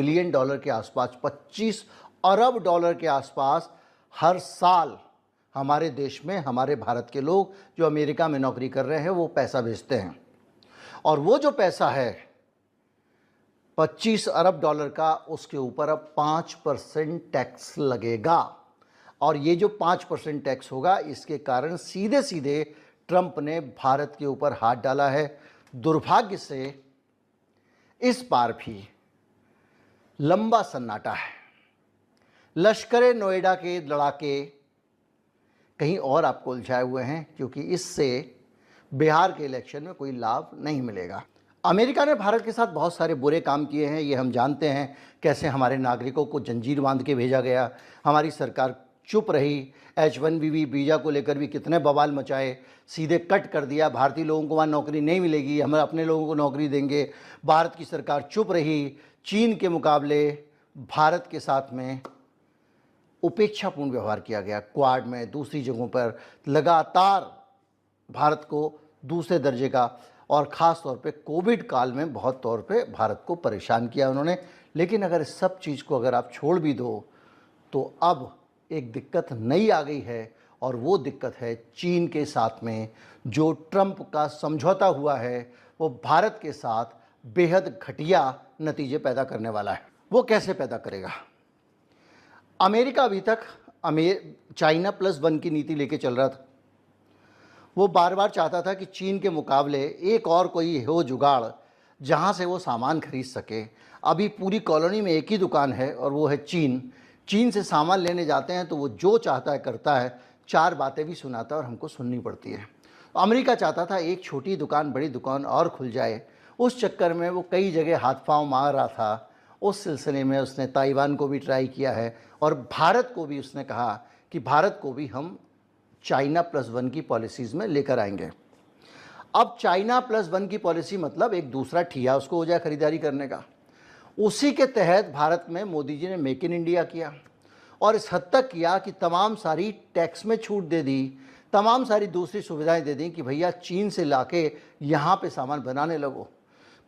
Billion dollar के आसपास, 25 अरब dollar के आसपास हर साल हमारे देश में हमारे भारत के लोग जो अमेरिका में नौकरी कर रहे हैं वो पैसा भेजते हैं। और वो जो पैसा है 25 अरब डॉलर का, उसके ऊपर अब 5% टैक्स लगेगा। और ये जो 5% टैक्स होगा, इसके कारण सीधे सीधे ट्रंप ने भारत के ऊपर हाथ डाला है। दुर्भाग्य से इस बार भी लंबा सन्नाटा है। लश्कर नोएडा के लड़ाके कहीं और आपको उलझाए हुए हैं, क्योंकि इससे बिहार के इलेक्शन में कोई लाभ नहीं मिलेगा। अमेरिका ने भारत के साथ बहुत सारे बुरे काम किए हैं, ये हम जानते हैं। कैसे हमारे नागरिकों को जंजीर बांध के भेजा गया, हमारी सरकार चुप रही। H1B वीज़ा को लेकर भी कितने बवाल मचाए, सीधे कट कर दिया, भारतीय लोगों को वहाँ नौकरी नहीं मिलेगी, हम अपने लोगों को नौकरी देंगे। भारत की सरकार चुप रही। चीन के मुकाबले भारत के साथ में उपेक्षापूर्ण व्यवहार किया गया। क्वाड में, दूसरी जगहों पर लगातार भारत को दूसरे दर्जे का, और ख़ास तौर पे कोविड काल में बहुत तौर पे भारत को परेशान किया उन्होंने। लेकिन अगर इस सब चीज़ को अगर आप छोड़ भी दो तो अब एक दिक्कत नई आ गई है, और वो दिक्कत है चीन के साथ में। जो ट्रंप का समझौता हुआ है वो भारत के साथ बेहद घटिया नतीजे पैदा करने वाला है। वो कैसे पैदा करेगा? अमेरिका अभी तक चाइना +1 की नीति लेके चल रहा था। वो बार बार चाहता था कि चीन के मुकाबले एक और कोई हो जुगाड़ जहाँ से वो सामान खरीद सके। अभी पूरी कॉलोनी में एक ही दुकान है और वो है चीन। चीन से सामान लेने जाते हैं तो वो जो चाहता है करता है, 4 बातें भी सुनाता है और हमको सुननी पड़ती है। अमेरिका चाहता था एक छोटी दुकान बड़ी दुकान और खुल जाए। उस चक्कर में वो कई जगह हाथ पांव मार रहा था। उस सिलसिले में उसने ताइवान को भी ट्राई किया है, और भारत को भी उसने कहा कि भारत को भी हम चाइना +1 की पॉलिसीज़ में लेकर आएंगे। अब चाइना +1 की पॉलिसी मतलब एक दूसरा ठिया उसको हो जाए खरीदारी करने का। उसी के तहत भारत में मोदी जी ने मेक इन इंडिया किया, और इस हद तक किया कि तमाम सारी टैक्स में छूट दे दी, तमाम सारी दूसरी सुविधाएं दे दी कि भैया चीन से लाके यहाँ पे सामान बनाने लगो।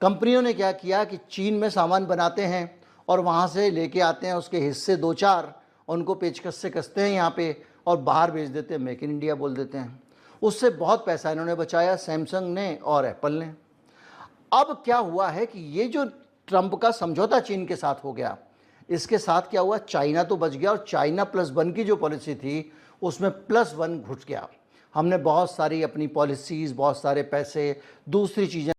कंपनियों ने क्या किया कि चीन में सामान बनाते हैं और वहाँ से लेके आते हैं उसके हिस्से 2-4, उनको पेचकस से कसते हैं यहाँ पे और बाहर भेज देते हैं, मेक इन इंडिया बोल देते हैं। उससे बहुत पैसा इन्होंने बचाया, सैमसंग ने और एप्पल ने। अब क्या हुआ है कि ये जो ट्रंप का समझौता चीन के साथ हो गया, इसके साथ क्या हुआ, चाइना तो बच गया, और चाइना +1 की जो पॉलिसी थी उसमें +1 घुस गया। हमने बहुत सारी अपनी पॉलिसीज़, बहुत सारे पैसे, दूसरी चीज़ें